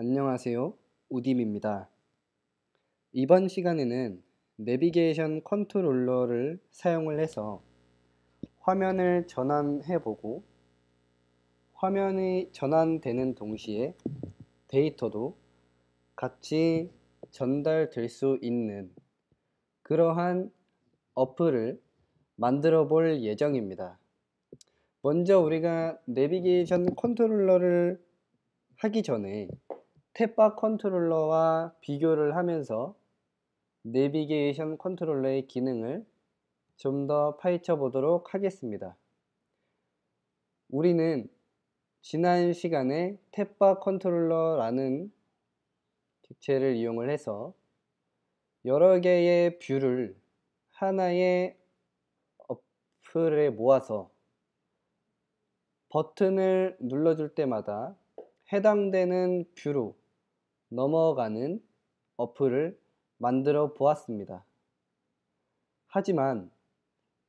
안녕하세요. 우딤입니다. 이번 시간에는 내비게이션 컨트롤러를 사용을 해서 화면을 전환해 보고 화면이 전환되는 동시에 데이터도 같이 전달될 수 있는 그러한 어플을 만들어 볼 예정입니다. 먼저 우리가 내비게이션 컨트롤러를 하기 전에 탭바 컨트롤러와 비교를 하면서 내비게이션 컨트롤러의 기능을 좀 더 파헤쳐 보도록 하겠습니다. 우리는 지난 시간에 탭바 컨트롤러라는 객체를 이용을 해서 여러 개의 뷰를 하나의 어플에 모아서 버튼을 눌러줄 때마다 해당되는 뷰로 넘어가는 어플을 만들어 보았습니다. 하지만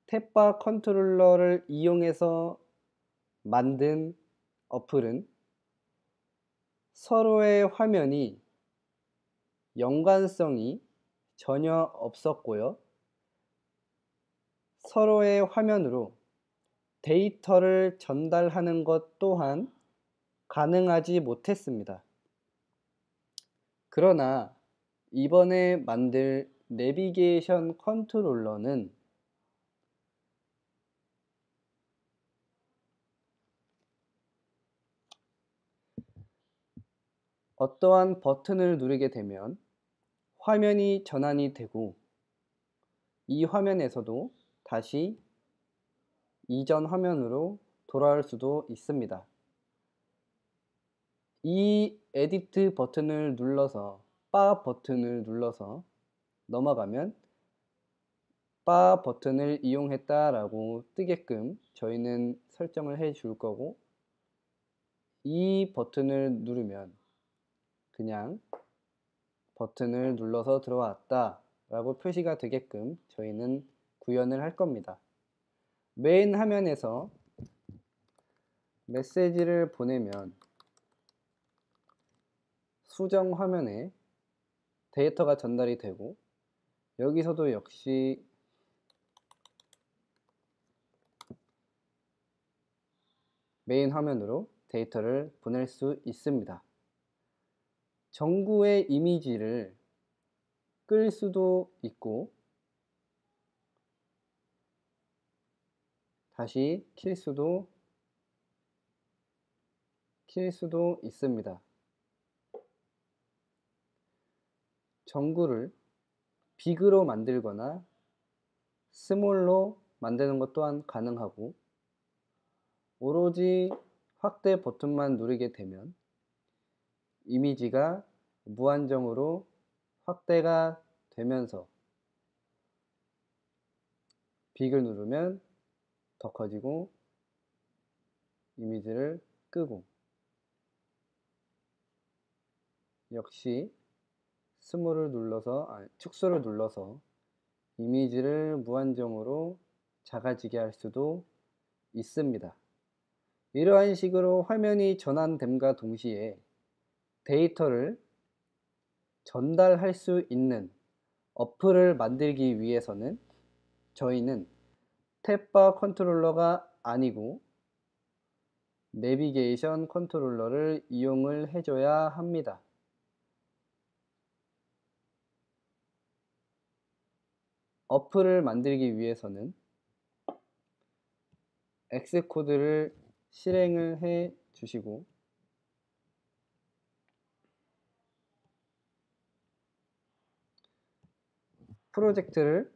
탭바 컨트롤러를 이용해서 만든 어플은 서로의 화면이 연관성이 전혀 없었고요. 서로의 화면으로 데이터를 전달하는 것 또한 가능하지 못했습니다. 그러나 이번에 만들 내비게이션 컨트롤러는 어떠한 버튼을 누르게 되면 화면이 전환이 되고 이 화면에서도 다시 이전 화면으로 돌아올 수도 있습니다. 이 에디트 버튼을 눌러서 바 버튼을 눌러서 넘어가면 바 버튼을 이용했다 라고 뜨게끔 저희는 설정을 해 줄 거고, 이 버튼을 누르면 그냥 버튼을 눌러서 들어왔다 라고 표시가 되게끔 저희는 구현을 할 겁니다. 메인 화면에서 메시지를 보내면 수정 화면에 데이터가 전달이 되고, 여기서도 역시 메인 화면으로 데이터를 보낼 수 있습니다. 전구의 이미지를 끌 수도 있고 다시 킬 수도 있습니다. 전구를 빅으로 만들거나 스몰로 만드는 것 또한 가능하고, 오로지 확대 버튼만 누르게 되면 이미지가 무한정으로 확대가 되면서 빅을 누르면 더 커지고 이미지를 끄고, 역시 스몰을 눌러서 축소를 눌러서 이미지를 무한정으로 작아지게 할 수도 있습니다. 이러한 식으로 화면이 전환됨과 동시에 데이터를 전달할 수 있는 어플을 만들기 위해서는 저희는 탭바 컨트롤러가 아니고 내비게이션 컨트롤러를 이용을 해줘야 합니다. 어플을 만들기 위해서는 X코드를 실행을 해 주시고, 프로젝트를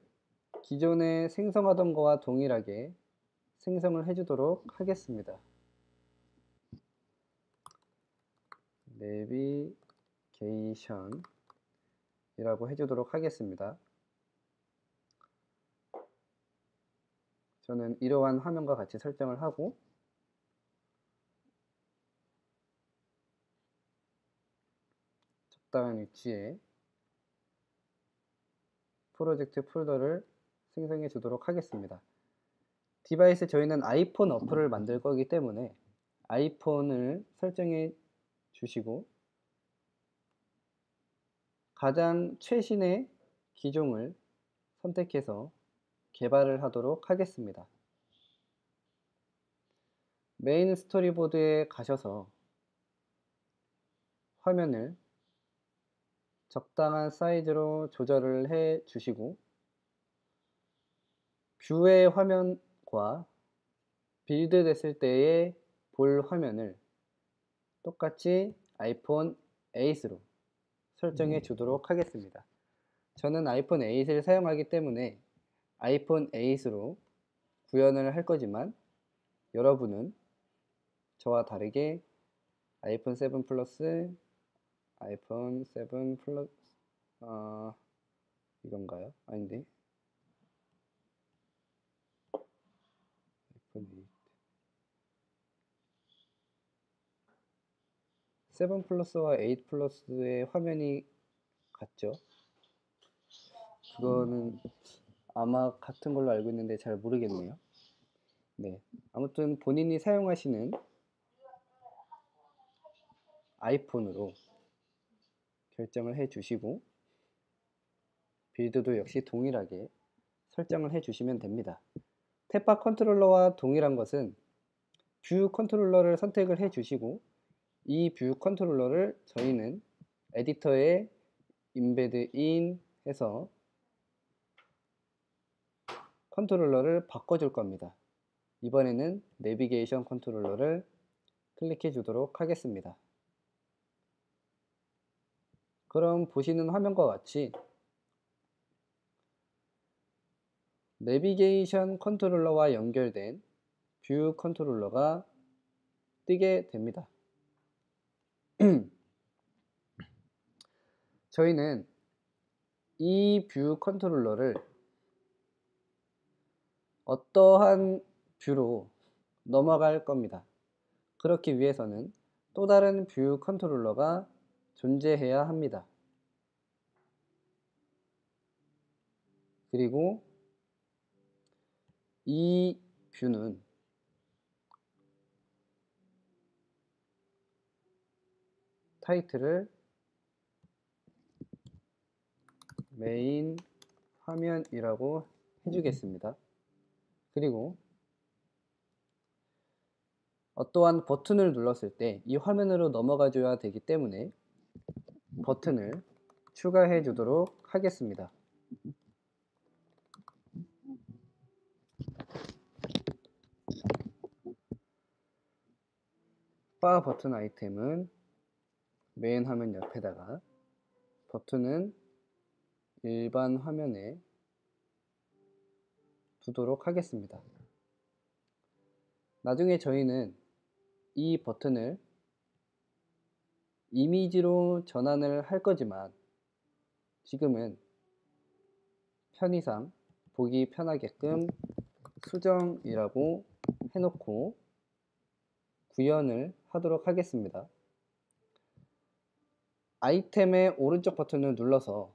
기존에 생성하던 것과 동일하게 생성을 해주도록 하겠습니다. 내비게이션이라고 해주도록 하겠습니다. 저는 이러한 화면과 같이 설정을 하고, 적당한 위치에 프로젝트 폴더를 생성해 주도록 하겠습니다. 디바이스, 저희는 아이폰 어플을 만들 거기 때문에 아이폰을 설정해 주시고 가장 최신의 기종을 선택해서 개발을 하도록 하겠습니다. 메인 스토리보드에 가셔서 화면을 적당한 사이즈로 조절을 해 주시고 뷰의 화면과 빌드 됐을 때의 볼 화면을 똑같이 아이폰 8으로 설정해 주도록 하겠습니다. 저는 아이폰 8을 사용하기 때문에 아이폰 8으로 구현을 할 거지만 여러분은 저와 다르게 아이폰 7 플러스, 아이폰 7 플러스, 이건가요? 아닌데. 아이폰 8. 7 플러스와 8 플러스의 화면이 같죠? 그거는 아마 같은 걸로 알고 있는데 잘 모르겠네요. 네. 아무튼 본인이 사용하시는 아이폰으로 결정을 해 주시고 빌드도 역시 동일하게 설정을 해 주시면 됩니다. 탭바 컨트롤러와 동일한 것은 뷰 컨트롤러를 선택을 해 주시고 이 뷰 컨트롤러를 저희는 에디터에 인베드 인 해서 컨트롤러를 바꿔줄 겁니다. 이번에는 내비게이션 컨트롤러를 클릭해 주도록 하겠습니다. 그럼 보시는 화면과 같이 내비게이션 컨트롤러와 연결된 뷰 컨트롤러가 뜨게 됩니다. 저희는 이 뷰 컨트롤러를 어떠한 뷰로 넘어갈 겁니다. 그렇기 위해서는 또 다른 뷰 컨트롤러가 존재해야 합니다. 그리고 이 뷰는 타이틀을 메인 화면이라고 해주겠습니다. 그리고 어떠한 버튼을 눌렀을 때 이 화면으로 넘어가 줘야 되기 때문에 버튼을 추가해 주도록 하겠습니다. 바 버튼 아이템은 메인 화면 옆에다가 버튼은 일반 화면에 두도록 하겠습니다. 나중에 저희는 이 버튼을 이미지로 전환을 할 거지만 지금은 편의상 보기 편하게끔 수정이라고 해놓고 구현을 하도록 하겠습니다. 아이템의 오른쪽 버튼을 눌러서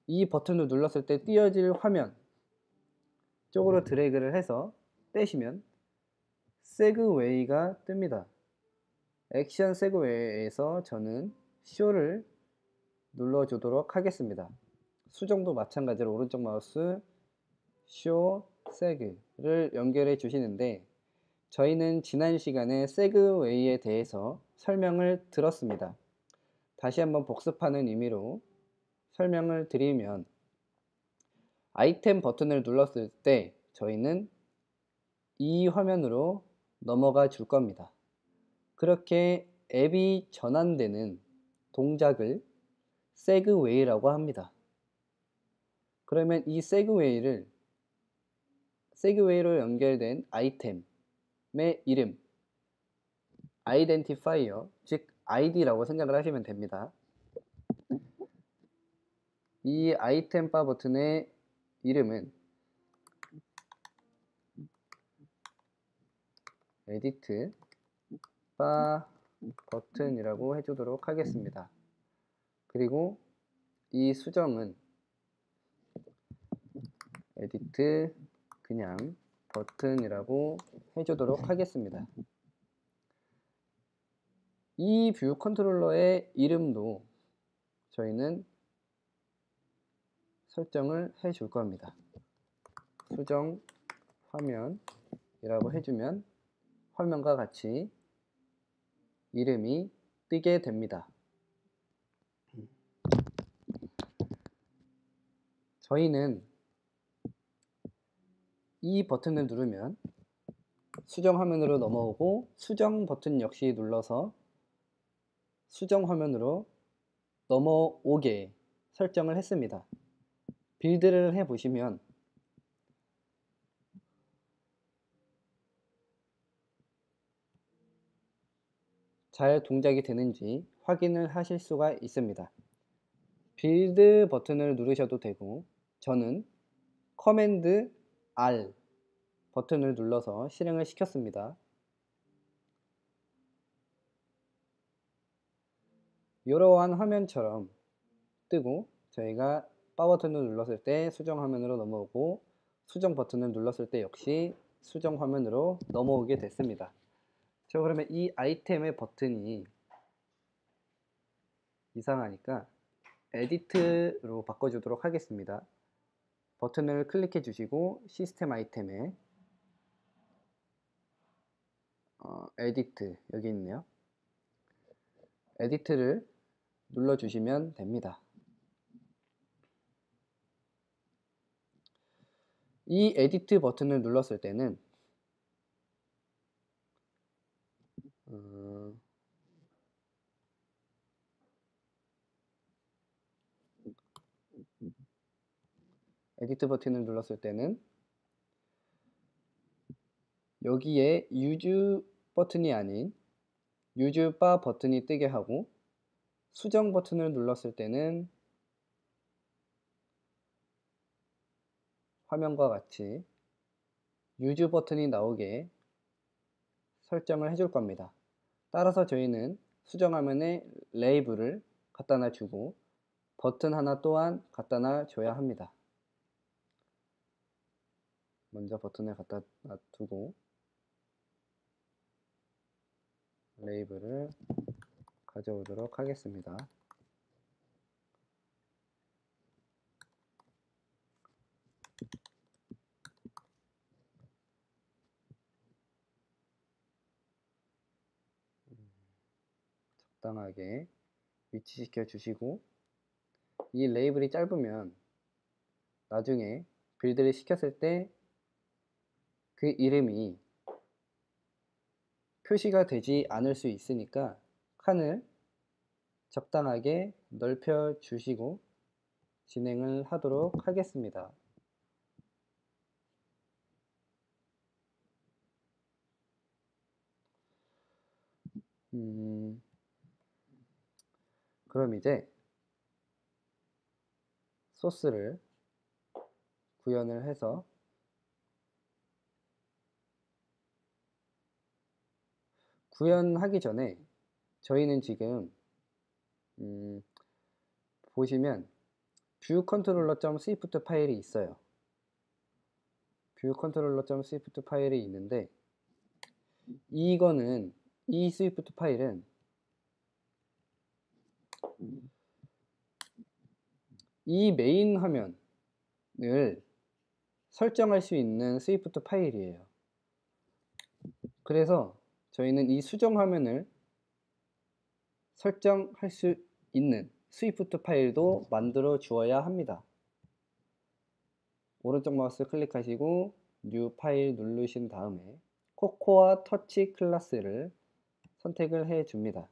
이 버튼을 눌렀을 때 띄어질 화면 쪽으로 드래그를 해서 떼시면 세그웨이가 뜹니다. 액션 세그웨이에서 저는 쇼를 눌러주도록 하겠습니다. 수정도 마찬가지로 오른쪽 마우스 쇼 세그를 연결해 주시는데 저희는 지난 시간에 세그웨이에 대해서 설명을 들었습니다. 다시 한번 복습하는 의미로 설명을 드리면 아이템 버튼을 눌렀을 때 저희는 이 화면으로 넘어가 줄 겁니다. 그렇게 앱이 전환되는 동작을 세그웨이라고 합니다. 그러면 이 세그웨이로 연결된 아이템의 이름, 아이덴티파이어, 즉 ID라고 생각을 하시면 됩니다. 이 아이템 바 버튼의 이름은 에디트 바 버튼이라고 해주도록 하겠습니다. 그리고 이 수정은 에디트 그냥 버튼이라고 해주도록 하겠습니다. 이 뷰 컨트롤러의 이름도 저희는 설정을 해 줄 겁니다. 수정 화면이라고 해주면 화면과 같이 이름이 뜨게 됩니다. 저희는 이 버튼을 누르면 수정 화면으로 넘어오고, 수정 버튼 역시 눌러서 수정 화면으로 넘어오게 설정을 했습니다. 빌드를 해 보시면 잘 동작이 되는지 확인을 하실 수가 있습니다. 빌드 버튼을 누르셔도 되고, 저는 커맨드 R 버튼을 눌러서 실행을 시켰습니다. 이러한 화면처럼 뜨고, 저희가 파워 버튼을 눌렀을 때 수정 화면으로 넘어오고, 수정 버튼을 눌렀을 때 역시 수정 화면으로 넘어오게 됐습니다. 자, 그러면 이 아이템의 버튼이 이상하니까 에디트로 바꿔주도록 하겠습니다. 버튼을 클릭해 주시고 시스템 아이템에 에디트 여기 있네요. 에디트를 눌러주시면 됩니다. 이 에디트 버튼을 눌렀을 때는 에디트 버튼을 눌렀을 때는 여기에 유즈 버튼이 아닌 유즈 바 버튼이 뜨게 하고, 수정 버튼을 눌렀을 때는 화면과 같이 유즈 버튼이 나오게 설정을 해줄 겁니다. 따라서 저희는 수정 화면에 레이블을 갖다 놔주고 버튼 하나 또한 갖다 놔줘야 합니다. 먼저 버튼을 갖다 놔두고 레이블을 가져오도록 하겠습니다. 적당하게 위치시켜 주시고, 이 레이블이 짧으면 나중에 빌드를 시켰을 때 그 이름이 표시가 되지 않을 수 있으니까 칸을 적당하게 넓혀 주시고 진행을 하도록 하겠습니다. 그럼 이제 소스를 구현을 해서 구현하기 전에 저희는 지금 보시면 뷰 컨트롤러.swift 파일이 있어요. 뷰 컨트롤러.swift 파일이 있는데, 이거는 이 스위프트 파일은 이 메인 화면을 설정할 수 있는 스위프트 파일이에요. 그래서 저희는 이 수정 화면을 설정할 수 있는 스위프트 파일도 만들어 주어야 합니다. 오른쪽 마우스 클릭하시고 뉴 파일 누르신 다음에 코코아 터치 클래스를 선택을 해 줍니다.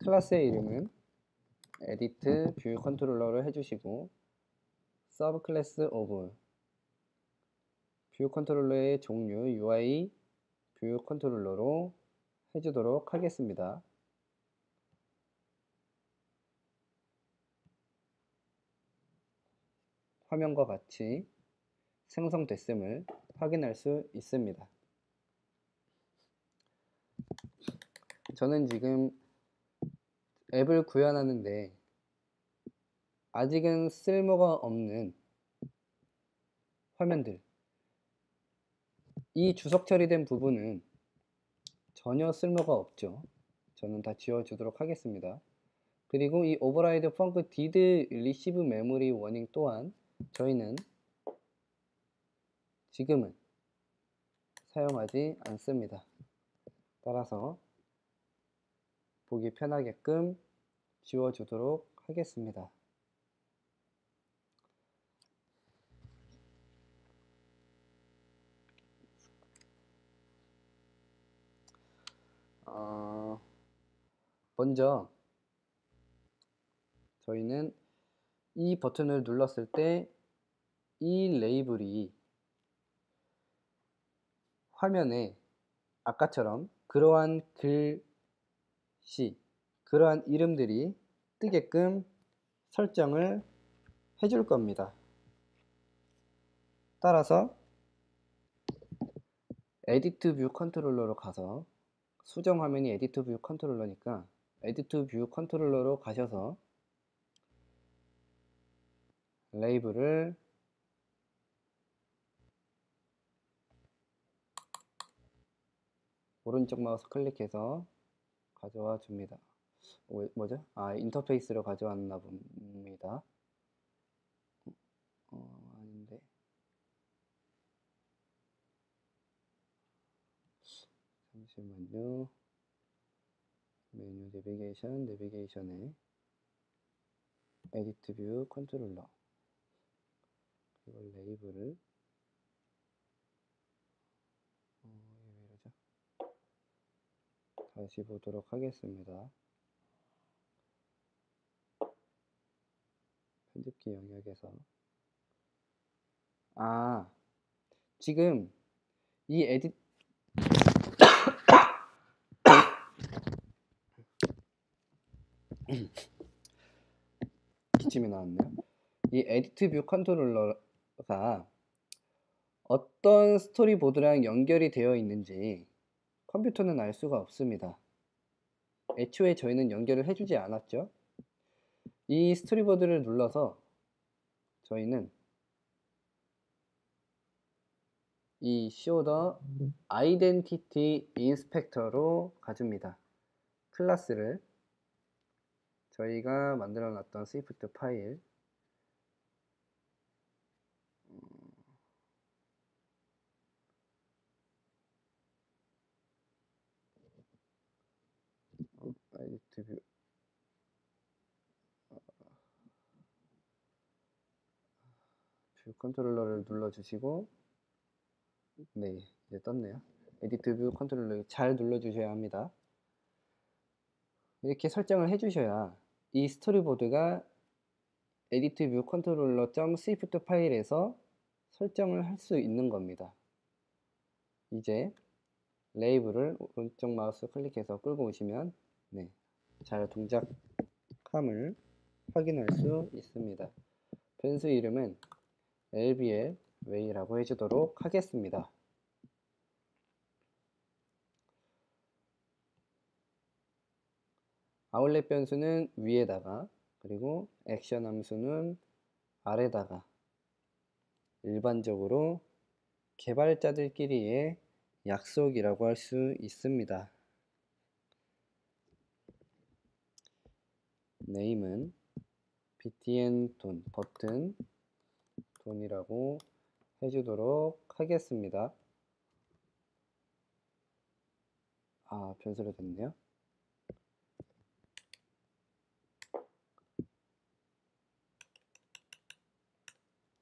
클래스의 이름은 에디트 뷰 컨트롤러를 해주시고, 서브 클래스 오브 뷰 컨트롤러의 종류 UI 뷰 컨트롤러로 해주도록 하겠습니다. 화면과 같이 생성됐음을 확인할 수 있습니다. 저는 지금 앱을 구현하는데 아직은 쓸모가 없는 화면들, 이 주석 처리된 부분은 전혀 쓸모가 없죠. 저는 다 지워주도록 하겠습니다. 그리고 이 override func did receive memory warning 또한 저희는 지금은 사용하지 않습니다. 따라서 보기 편하게끔 지워주도록 하겠습니다. 먼저 저희는 이 버튼을 눌렀을 때 이 레이블이 화면에 아까처럼 그러한 글씨, 그러한 이름들이 뜨게끔 설정을 해줄 겁니다. 따라서 에디트 뷰 컨트롤러로 가서 수정 화면이 에디트 뷰 컨트롤러니까 에디트 뷰 컨트롤러로 가셔서 레이블을 오른쪽 마우스 클릭해서 가져와 줍니다. 뭐죠? 인터페이스로 가져왔나 봅니다. 아닌데. 잠시만요. 메뉴 내비게이션에 에디트 뷰 컨트롤러 이걸 레이블을 왜 이러죠? 다시 보도록 하겠습니다. 편집키 영역에서 지금 이 기침이 나왔네요. 이 에디트 뷰 컨트롤러가 어떤 스토리보드랑 연결이 되어 있는지 컴퓨터는 알 수가 없습니다. 애초에 저희는 연결을 해주지 않았죠. 이 스토리보드를 눌러서 저희는 이 show the identity inspector로 가줍니다. 클래스를 저희가 만들어 놨던 스위프트 파일 에디트 뷰 컨트롤러를 눌러주시고 네, 이제 떴네요. 에디트 뷰 컨트롤러 잘 눌러주셔야 합니다. 이렇게 설정을 해주셔야 이 스토리보드가 에디트 뷰 컨트롤러 .swift 파일에서 설정을 할 수 있는 겁니다. 이제 레이블을 오른쪽 마우스 클릭해서 끌고 오시면 네, 잘 동작함을 확인할 수 있습니다. 변수 이름은 lbl way라고 해주도록 하겠습니다. 아울렛 변수는 위에다가 그리고 액션 함수는 아래다가 일반적으로 개발자들끼리의 약속이라고 할 수 있습니다. name은 btn 돈, 버튼 돈이라고 해주도록 하겠습니다. 변수로 됐네요.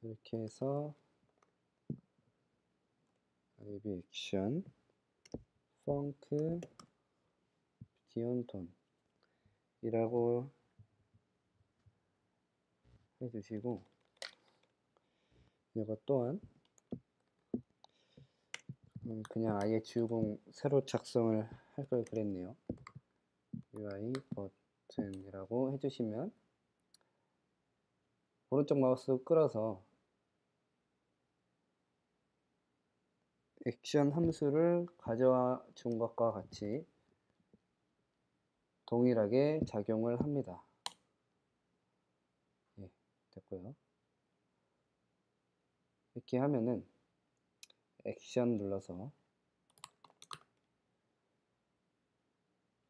이렇게 해서 ib 액션 펑크 btn 돈 이라고 해주시고 이것 또한 그냥 아예 지우고 새로 작성을 할 걸 그랬네요. UI 버튼이라고 해주시면 오른쪽 마우스 끌어서 액션 함수를 가져와 준 것과 같이 동일하게 작용을 합니다. 예, 됐고요. 이렇게 하면은 액션 눌러서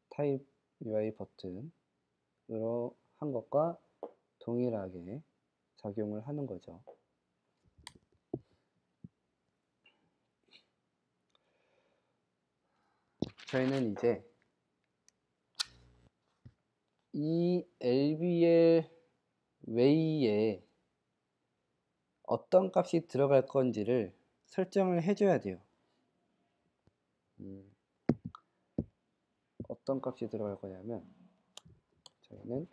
타입 UI 버튼으로 한 것과 동일하게 작용을 하는 거죠. 저희는 이제 이 LBL 웨이에 어떤 값이 들어갈 건지를 설정을 해줘야 돼요. 어떤 값이 들어갈 거냐면 저희는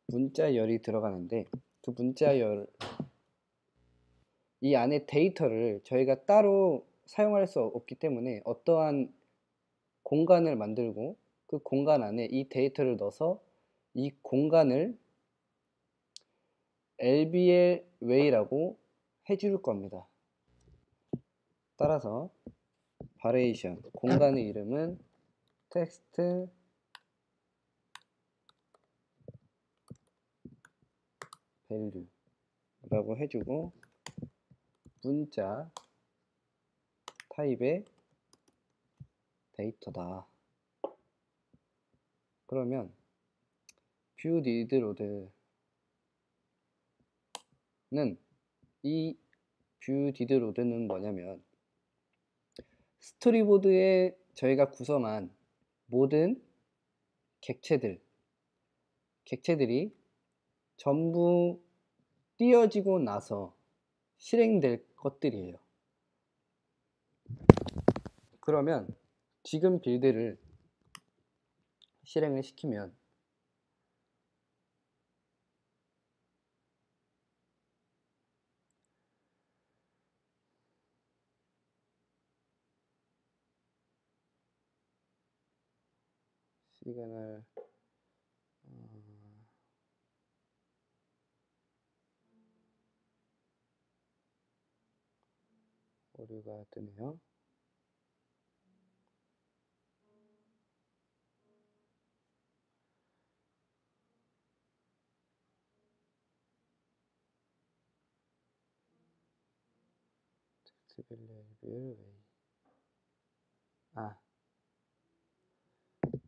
문자열이 들어가는데 그 문자열 이 안에 데이터를 저희가 따로 사용할 수 없기 때문에 어떠한 공간을 만들고 그 공간 안에 이 데이터를 넣어서 이 공간을 LBL 웨이라고 해줄 겁니다. 따라서 바리에이션 공간의 이름은 텍스트 밸류라고 해주고 문자 타입의 데이터다. 그러면 뷰 니드 로드는 이 뷰 니드 로드는 뭐냐면 스토리보드에 저희가 구성한 모든 객체들이 전부 띄어지고 나서 실행될 것들이에요. 그러면 지금 빌드를 실행을 시키면 시그널 오류가 뜨네요.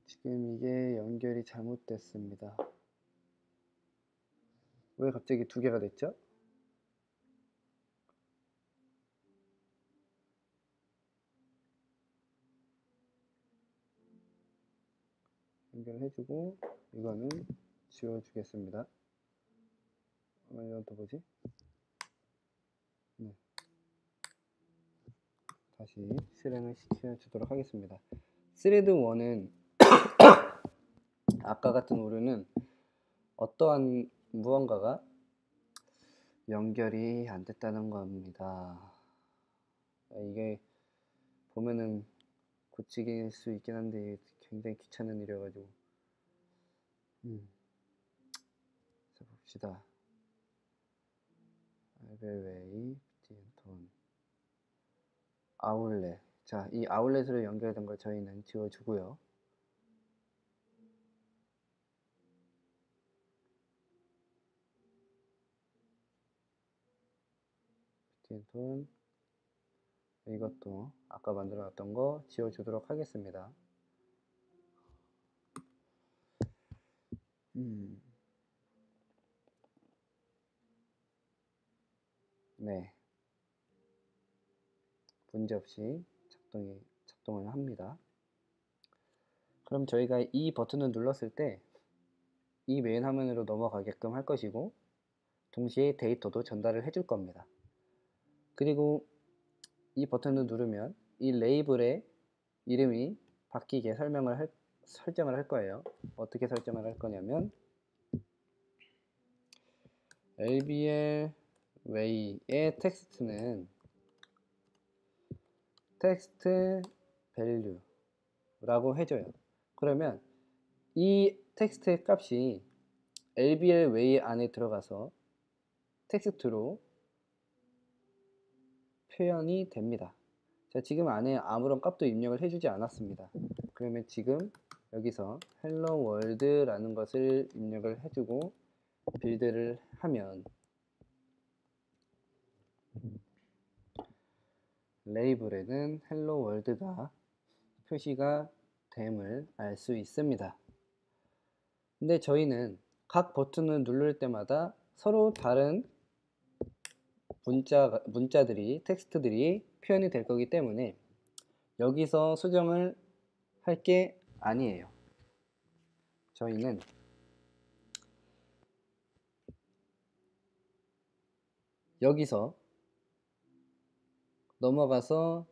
지금 이게 연결이 잘못됐습니다. 왜 갑자기 두 개가 됐죠? 연결해주고 이거는 지워주겠습니다. 이건 또 뭐지? 네. 다시 실행을 시켜주도록 하겠습니다. 스레드 1은 아까 같은 오류는 어떠한 무언가가 연결이 안 됐다는 겁니다. 이게 보면은 고치길 수 있긴 한데 굉장히 귀찮은 일이어가지고 자 봅시다. 알벨웨이, 톤, 아울렛. 자, 이 아울렛으로 연결된 걸 저희는 지워주고요. 톤 이것도 아까 만들어 놨던 거 지워주도록 하겠습니다. 네, 문제없이 작동을 합니다. 그럼 저희가 이 버튼을 눌렀을 때 이 메인 화면으로 넘어가게끔 할 것이고 동시에 데이터도 전달을 해줄 겁니다. 그리고 이 버튼을 누르면 이 레이블의 이름이 바뀌게 설정을 할 거예요. 어떻게 설정을 할 거냐면 LBL 웨이의 텍스트는 텍스트 밸류라고 해줘요. 그러면 이 텍스트의 값이 LBL 웨이 안에 들어가서 텍스트로 표현이 됩니다. 자, 지금 안에 아무런 값도 입력을 해주지 않았습니다. 그러면 지금 여기서 hello world라는 것을 입력을 해주고 빌드를 하면 레이블에는 헬로 월드가 표시가 됨을 알 수 있습니다. 근데 저희는 각 버튼을 누를 때마다 서로 다른 문자들이, 텍스트들이 표현이 될 거기 때문에 여기서 수정을 할 게 아니에요. 저희는 여기서 넘어가서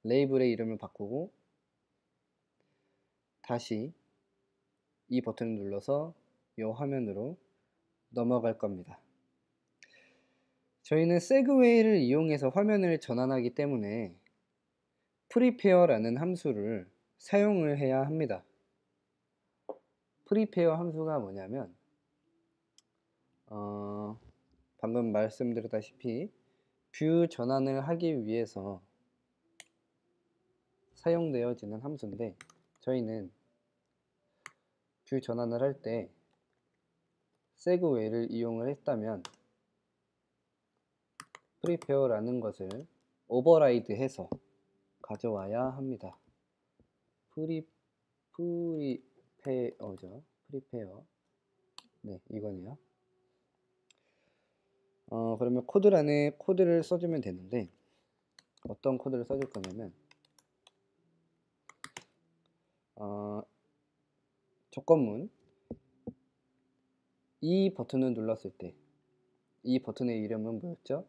레이블의 이름을 바꾸고 다시 이 버튼을 눌러서 이 화면으로 넘어갈 겁니다. 저희는 세그웨이를 이용해서 화면을 전환하기 때문에 프리페어라는 함수를 사용을 해야 합니다. 프리페어 함수가 뭐냐면 방금 말씀드렸다시피 뷰 전환을 하기 위해서 사용되어지는 함수인데 저희는 뷰 전환을 할 때 세그웨이를 이용을 했다면 프리페어라는 것을 오버라이드 해서 가져와야 합니다. 프리페어죠. 프리페어. 네, 이거네요. 그러면 코드란에 코드를 써주면 되는데 어떤 코드를 써줄 거냐면 조건문 이 버튼을 눌렀을 때 이 버튼의 이름은 뭐였죠?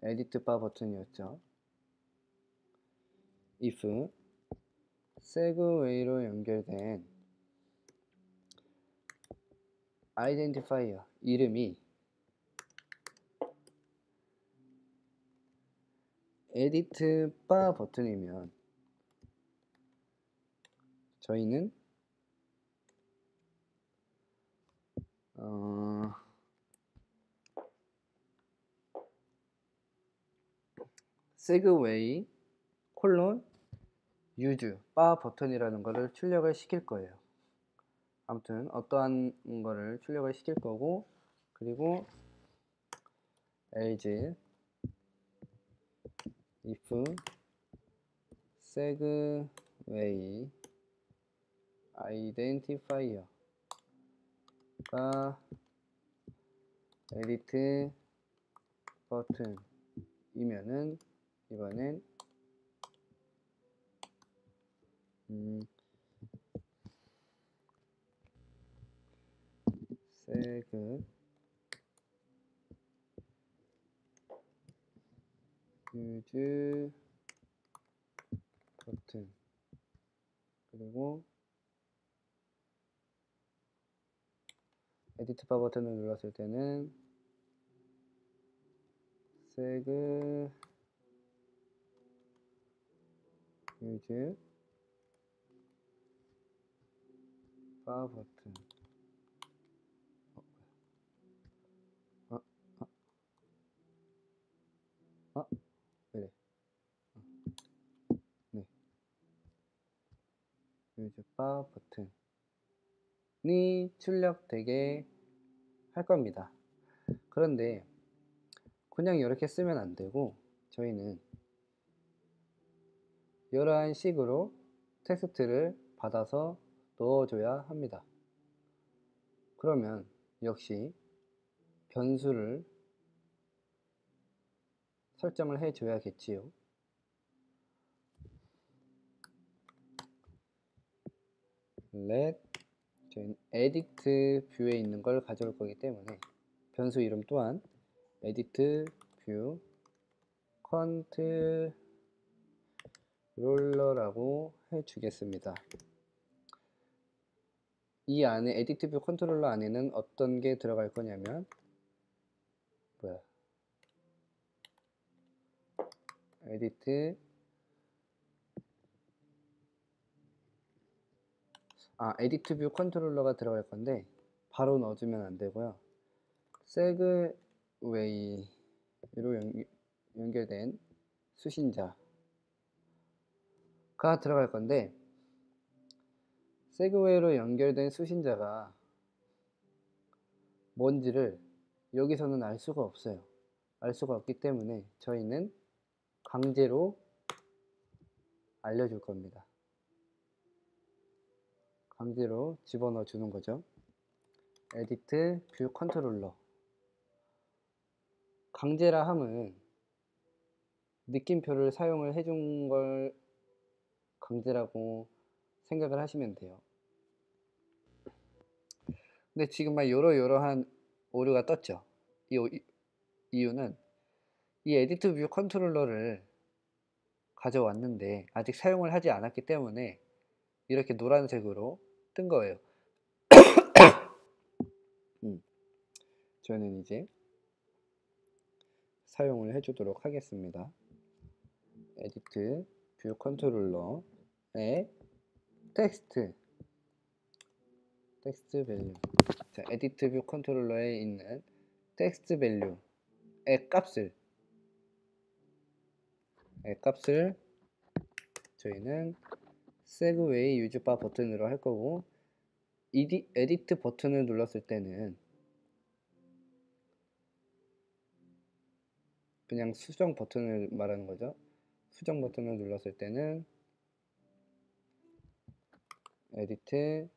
에디트 바 버튼이었죠. if 세그웨이로 연결된 아이덴티파이어 이름이 에디트 바 버튼이면 저희는 세그웨이 콜론 유즈 바 버튼이라는 거를 출력을 시킬 거예요. 아무튼 어떠한 거를 출력을 시킬 거고 그리고 else if 세그웨이 아이덴티파이어가 에디트 버튼이면은 이번엔 세그 유즈 버튼 그리고 에디트 바 버튼을 눌렀을 때는 세그 유즈 바 버튼 그래. 네. 유즈 바 버튼이 출력되게 할 겁니다. 그런데 그냥 이렇게 쓰면 안 되고 저희는 이러한 식으로 텍스트를 받아서 넣어줘야 합니다. 그러면 역시 변수를 설정을 해줘야겠지요. let 저희는 edit 뷰에 있는 걸 가져올 거기 때문에 변수 이름 또한 edit 뷰 컨트롤러라고 해주겠습니다. 이 안에 edit 뷰 컨트롤러 안에는 어떤 게 들어갈 거냐면 edit 에디트 뷰 컨트롤러가 들어갈 건데 바로 넣어주면 안 되고요. 세그웨이로 연결된 수신자가 들어갈 건데 세그웨이로 연결된 수신자가 뭔지를 여기서는 알 수가 없어요. 알 수가 없기 때문에 저희는 강제로 알려줄 겁니다. 강제로 집어넣어 주는 거죠. 에디트 뷰 컨트롤러. 강제라 함은 느낌표를 사용을 해준 걸 강제라고 생각을 하시면 돼요. 근데 지금 막 요러요러한 오류가 떴죠. 이유는 이 에디트 뷰 컨트롤러를 가져왔는데 아직 사용을 하지 않았기 때문에 이렇게 노란색으로 뜬 거예요. 저는 이제 사용을 해주도록 하겠습니다. 에디트 뷰 컨트롤러의 텍스트 밸류. 자, 에디트 뷰 컨트롤러에 있는 텍스트 밸류의 값을 저희는 세그웨이 유즈바 버튼으로 할 거고, 에디트 버튼을 눌렀을 때는 그냥 수정 버튼을 말하는 거죠. 수정 버튼을 눌렀을 때는 에디트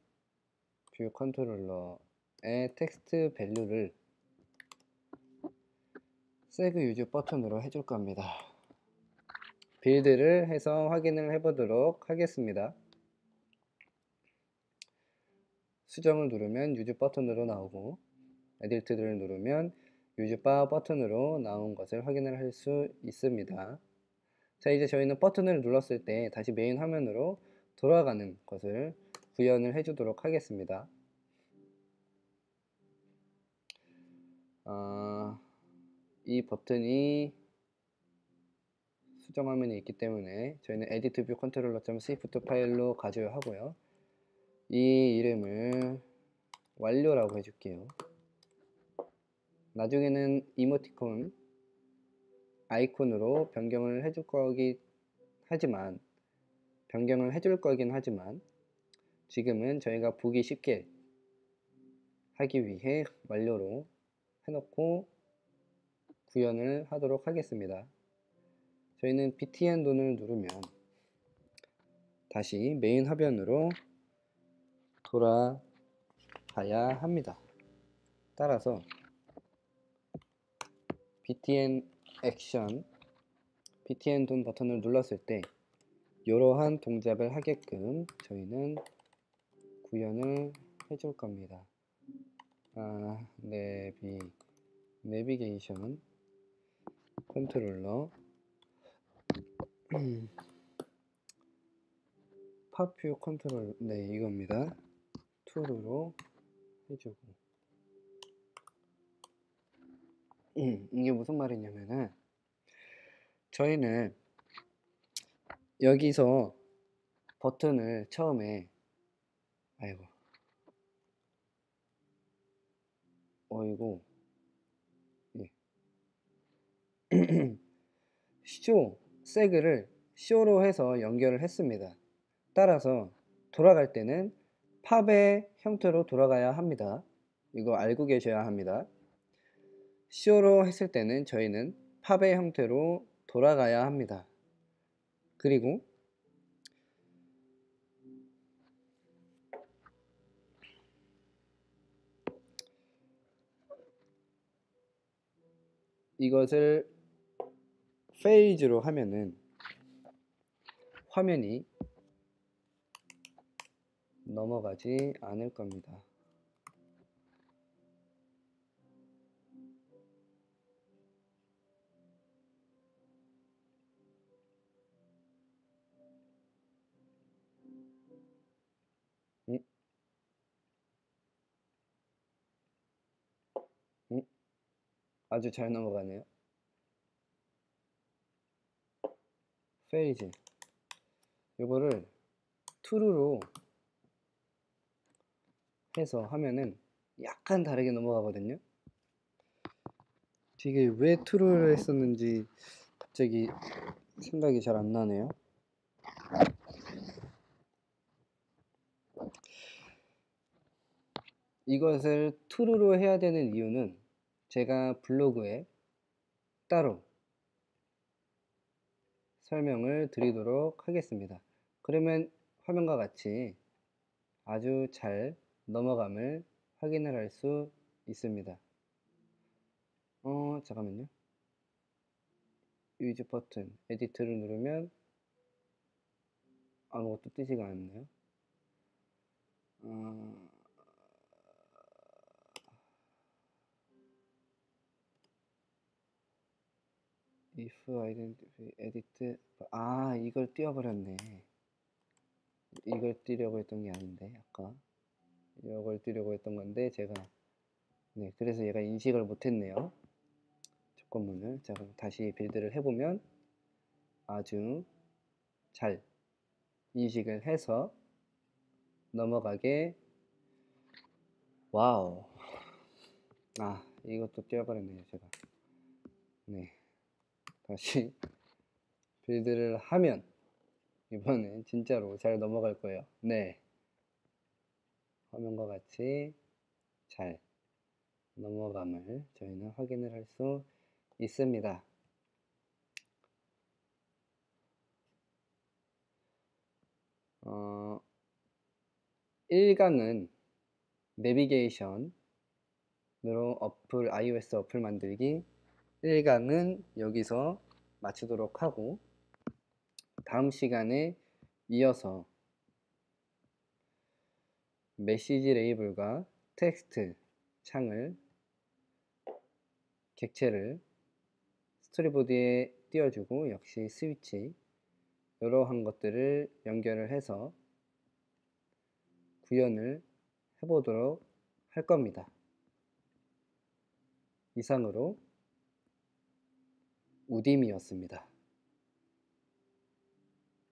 뷰 컨트롤러의 텍스트 밸류를 세그 유즈 버튼으로 해줄 겁니다. 빌드를 해서 확인을 해보도록 하겠습니다. 수정을 누르면 유즈 버튼으로 나오고, 에디트를 누르면 유즈바 버튼으로 나온 것을 확인을 할 수 있습니다. 자, 이제 저희는 버튼을 눌렀을 때 다시 메인 화면으로 돌아가는 것을 구현을 해주도록 하겠습니다. 이 버튼이 수정 화면에 있기 때문에 저희는 edit view controller.swift 파일로 가져야 하고요. 이 이름을 완료라고 해줄게요. 나중에는 이모티콘 아이콘으로 변경을 해줄 거긴 하지만 지금은 저희가 보기 쉽게 하기 위해 완료로 해놓고 구현을 하도록 하겠습니다. 저희는 btn 돈을 누르면 다시 메인 화면으로 돌아가야 합니다. 따라서 btn 액션, btn 돈 버튼을 눌렀을 때 이러한 동작을 하게끔 저희는 구현을 해줄 겁니다. 내비게이션 컨트롤러 팝뷰 컨트롤, 이겁니다. 툴로 해주고, 이게 무슨 말이냐면은 저희는 여기서 버튼을 처음에 세그를 쇼로 해서 연결을 했습니다. 따라서 돌아갈 때는 팝의 형태로 돌아가야 합니다. 이거 알고 계셔야 합니다. 쇼로 했을 때는 저희는 팝의 형태로 돌아가야 합니다. 그리고 이것을 페이지로 하면은 화면이 넘어가지 않을 겁니다. 아주 잘 넘어가네요. 페이지 이거를 true로 해서 하면은 약간 다르게 넘어가거든요. 이게 왜 true를 했었는지 갑자기 생각이 잘 안 나네요. 이것을 true로 해야 되는 이유는 제가 블로그에 따로 설명을 드리도록 하겠습니다. 그러면 화면과 같이 아주 잘 넘어감을 확인을 할 수 있습니다. 잠깐만요. 유즈 버튼, 에디트를 누르면 아무것도 뜨지가 않네요. if identify edit 이걸 띄워버렸네. 이걸 띄려고 했던 게 아닌데 아까 이걸 띄려고 했던 건데 제가 그래서 얘가 인식을 못했네요. 조건문을. 자, 그럼 다시 빌드를 해보면 아주 잘 인식을 해서 넘어가게. 와우. 이것도 띄워버렸네요 제가. 다시 빌드를 하면 이번엔 진짜로 잘 넘어갈 거예요. 화면과 같이 잘 넘어감을 저희는 확인을 할 수 있습니다. 일강은 내비게이션으로 iOS 어플 만들기 1강은 여기서 마치도록 하고, 다음 시간에 이어서 메시지 레이블과 텍스트 창을 객체를 스토리보드에 띄워주고, 역시 스위치 이러한 것들을 연결을 해서 구현을 해보도록 할 겁니다. 이상으로 우딤이었습니다.